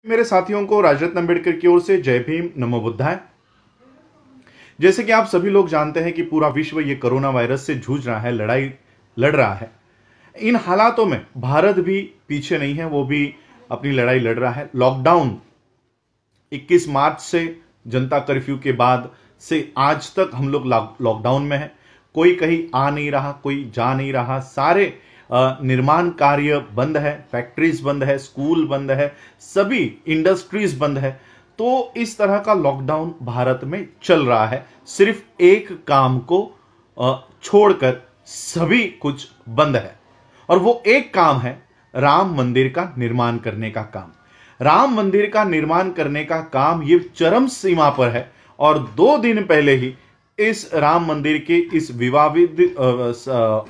मेरे साथियों को राजरत्न अंबेडकर की ओर से जय भीम, नमो बुद्धाय। जैसे कि आप सभी लोग जानते हैं कि पूरा विश्व ये कोरोना वायरस से जूझ रहा है, लड़ाई लड़ रहा है। इन हालातों में भारत भी पीछे नहीं है, वो भी अपनी लड़ाई लड़ रहा है। लॉकडाउन 21 मार्च से जनता कर्फ्यू के बाद से आज तक हम लोग लॉकडाउन में हैं। कोई कहीं आ नहीं रहा, कोई जा नहीं रहा। सारे निर्माण कार्य बंद है, फैक्ट्रीज बंद है, स्कूल बंद है, सभी इंडस्ट्रीज बंद है। तो इस तरह का लॉकडाउन भारत में चल रहा है। सिर्फ एक काम को छोड़कर सभी कुछ बंद है, और वो एक काम है राम मंदिर का निर्माण करने का काम। राम मंदिर का निर्माण करने का काम ये चरम सीमा पर है, और 2 दिन पहले ही इस राम मंदिर के इस विवादित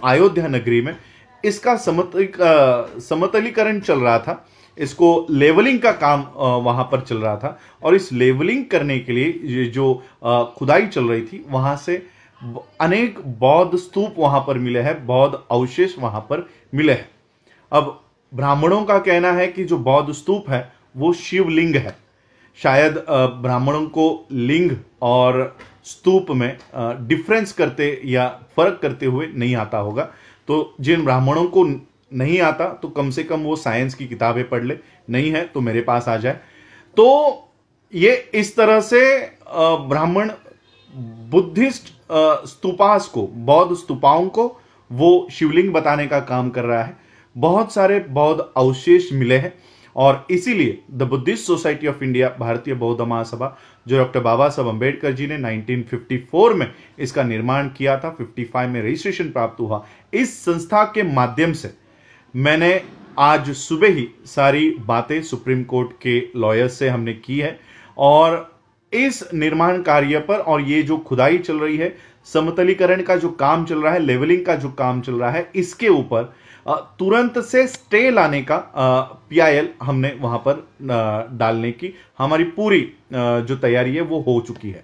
अयोध्या नगरी में इसका समतलीकरण चल रहा था। इसको लेवलिंग का काम वहां पर चल रहा था, और इस लेवलिंग करने के लिए ये जो खुदाई चल रही थी, वहां से अनेक बौद्ध स्तूप वहां पर मिले हैं, बौद्ध अवशेष वहां पर मिले हैं। अब ब्राह्मणों का कहना है कि जो बौद्ध स्तूप है वो शिवलिंग है। शायद ब्राह्मणों को लिंग और स्तूप में डिफरेंस करते या फर्क करते हुए नहीं आता होगा। तो जिन ब्राह्मणों को नहीं आता तो कम से कम वो साइंस की किताबें पढ़ ले, नहीं है तो मेरे पास आ जाए। तो ये इस तरह से ब्राह्मण बुद्धिस्ट स्तूपास को, बौद्ध स्तूपाओं को वो शिवलिंग बताने का काम कर रहा है। बहुत सारे बौद्ध अवशेष मिले हैं, और इसीलिए the Buddhist society of India, भारतीय बौद्ध महासभा, जो डॉक्टर बाबा साहब अंबेडकर जी ने 1954 में इसका निर्माण किया था, 55 में रजिस्ट्रेशन प्राप्त हुआ। इस संस्था के माध्यम से मैंने आज सुबह ही सारी बातें सुप्रीम कोर्ट के लॉयर्स से हमने की है, और इस निर्माण कार्य पर और ये जो खुदाई चल रही है, समतलीकरण का जो काम चल रहा है, लेवलिंग का जो काम चल रहा है, इसके ऊपर तुरंत से स्टे लाने का PIL हमने वहां पर डालने की हमारी पूरी जो तैयारी है वो हो चुकी है।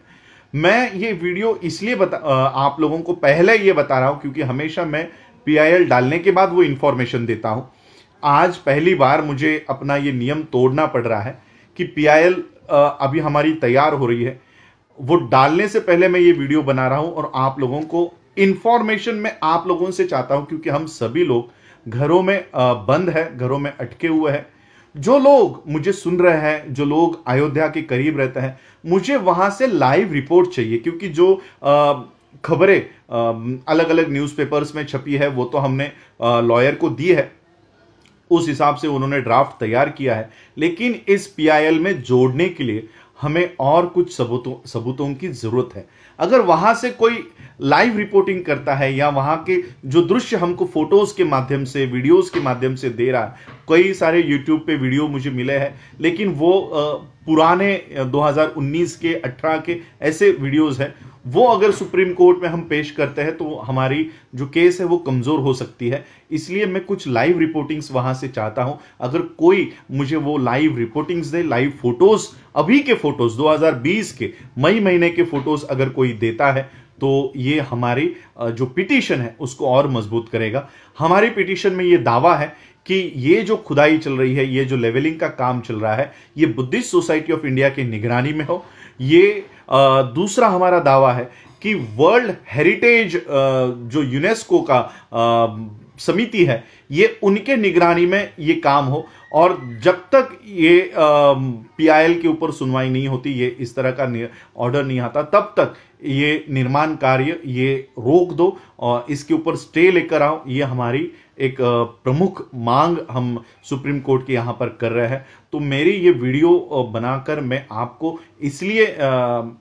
मैं ये वीडियो इसलिए आप लोगों को पहले ये बता रहा हूं क्योंकि हमेशा मैं PIL डालने के बाद वो इंफॉर्मेशन देता हूं। आज पहली बार मुझे अपना ये नियम तोड़ना पड़ रहा है कि PIL अभी हमारी तैयार हो रही है, वो डालने से पहले मैं ये वीडियो बना रहा हूं, और आप लोगों को इंफॉर्मेशन मैं आप लोगों से चाहता हूं, क्योंकि हम सभी लोग घरों में बंद है, घरों में अटके हुए हैं। जो लोग मुझे सुन रहे हैं, जो लोग अयोध्या के करीब रहते हैं, मुझे वहां से लाइव रिपोर्ट चाहिए, क्योंकि जो खबरें अलग अलग न्यूज़पेपर्स में छपी है वो तो हमने लॉयर को दी है, उस हिसाब से उन्होंने ड्राफ्ट तैयार किया है। लेकिन इस PIL में जोड़ने के लिए हमें और कुछ सबूतों की जरूरत है। अगर वहां से कोई लाइव रिपोर्टिंग करता है, या वहां के जो दृश्य हमको फोटोज के माध्यम से, वीडियोस के माध्यम से दे रहा है, कई सारे यूट्यूब पे वीडियो मुझे मिले हैं, लेकिन वो पुराने 2019 के 18 के ऐसे वीडियोस हैं, वो अगर सुप्रीम कोर्ट में हम पेश करते हैं तो हमारी जो केस है वो कमजोर हो सकती है। इसलिए मैं कुछ लाइव रिपोर्टिंग्स वहां से चाहता हूं। अगर कोई मुझे वो लाइव रिपोर्टिंग्स दे, लाइव फोटोज, अभी के फोटोज 2020 के मई महीने के फोटोज अगर कोई देता है, तो ये हमारी जो पिटीशन है उसको और मजबूत करेगा। हमारी पिटीशन में ये दावा है कि ये जो खुदाई चल रही है, ये जो लेवलिंग का काम चल रहा है, ये बुद्धिस्ट सोसाइटी ऑफ इंडिया की निगरानी में हो। ये दूसरा हमारा दावा है कि वर्ल्ड हेरिटेज जो यूनेस्को का समिति है, ये उनके निगरानी में ये काम हो, और जब तक ये PIL के ऊपर सुनवाई नहीं होती, ये इस तरह का ऑर्डर नहीं आता, तब तक ये निर्माण कार्य ये रोक दो और इसके ऊपर स्टे लेकर आओ। ये हमारी एक प्रमुख मांग हम सुप्रीम कोर्ट के यहां पर कर रहे हैं। तो मेरी ये वीडियो बनाकर मैं आपको इसलिए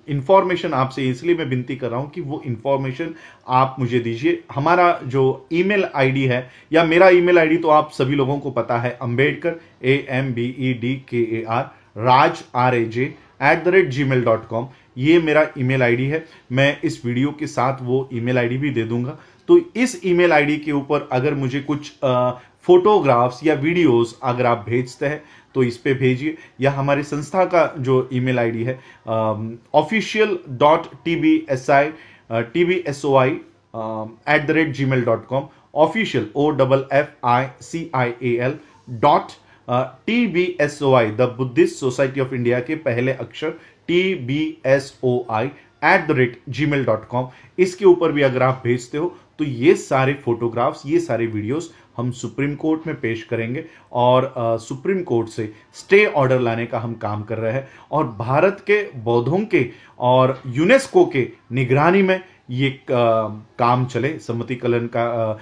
इंफॉर्मेशन आपसे इसलिए मैं विनती कर रहा हूं कि वो इंफॉर्मेशन आप मुझे दीजिए। हमारा जो ईमेल आईडी है, या मेरा ईमेल आईडी तो आप सभी लोगों को पता है, अंबेडकर AMBEDKAR राज RAJ@gmail.com, ये मेरा ईमेल आईडी है। मैं इस वीडियो के साथ वो ईमेल आईडी भी दे दूंगा। तो इस ईमेल आईडी के ऊपर अगर मुझे कुछ फोटोग्राफ्स या वीडियोस अगर आप भेजते हैं तो इस पे भेजिए, या हमारी संस्था का जो ईमेल आईडी है official.tbsi@gmail.com, official OFFICIAL TBSOI the Buddhist society of India के पहले अक्षर TBSOI@gmail.com, इसके ऊपर भी अगर आप भेजते हो तो ये सारे फोटोग्राफ्स, ये सारे वीडियोस हम सुप्रीम कोर्ट में पेश करेंगे और सुप्रीम कोर्ट से स्टे ऑर्डर लाने का हम काम कर रहे हैं और भारत के बौद्धों के और यूनेस्को के निगरानी में ये काम चले, सम्मतिकलन का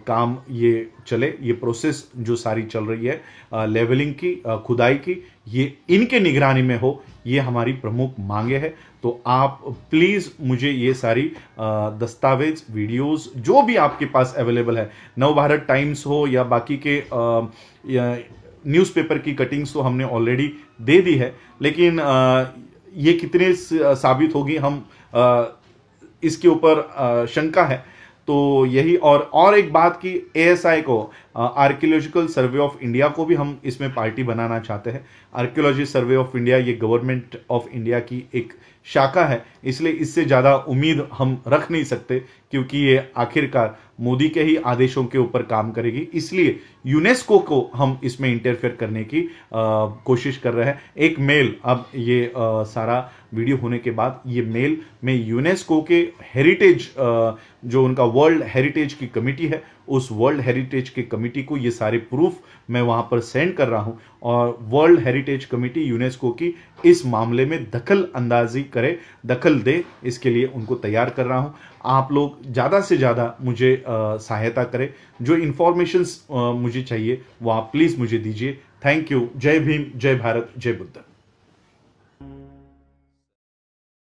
काम ये चले, ये प्रोसेस जो सारी चल रही है लेवलिंग की, खुदाई की, ये इनके निगरानी में हो, ये हमारी प्रमुख मांगे है। तो आप प्लीज मुझे ये सारी दस्तावेज, वीडियोस जो भी आपके पास अवेलेबल है, नवभारत टाइम्स हो या बाकी के न्यूज़पेपर की कटिंग्स तो हमने ऑलरेडी दे दी है, लेकिन ये कितने साबित होगी हम इसके ऊपर शंका है। तो यही और एक बात की ASI को, आर्कियोलॉजिकल सर्वे ऑफ इंडिया को भी हम इसमें पार्टी बनाना चाहते हैं। आर्कियोलॉजी सर्वे ऑफ इंडिया ये गवर्नमेंट ऑफ इंडिया की एक शाखा है, इसलिए इससे ज़्यादा उम्मीद हम रख नहीं सकते क्योंकि ये आखिरकार मोदी के ही आदेशों के ऊपर काम करेगी, इसलिए यूनेस्को को हम इसमें इंटरफेयर करने की कोशिश कर रहे हैं। एक मेल, अब ये सारा वीडियो होने के बाद ये मेल में यूनेस्को के हेरिटेज, जो उनका वर्ल्ड हेरिटेज की कमिटी है, उस वर्ल्ड हेरिटेज की कमिटी को ये सारे प्रूफ मैं वहां पर सेंड कर रहा हूं और वर्ल्ड हेरिटेज कमिटी यूनेस्को की इस मामले में दखल अंदाजी करे, दखल दे, इसके लिए उनको तैयार कर रहा हूं। आप लोग ज़्यादा से ज़्यादा मुझे सहायता करें, जो इंफॉर्मेशंस मुझे चाहिए वो आप प्लीज़ मुझे दीजिए। Thank you. जय भीम, जय भारत, जय बुद्ध।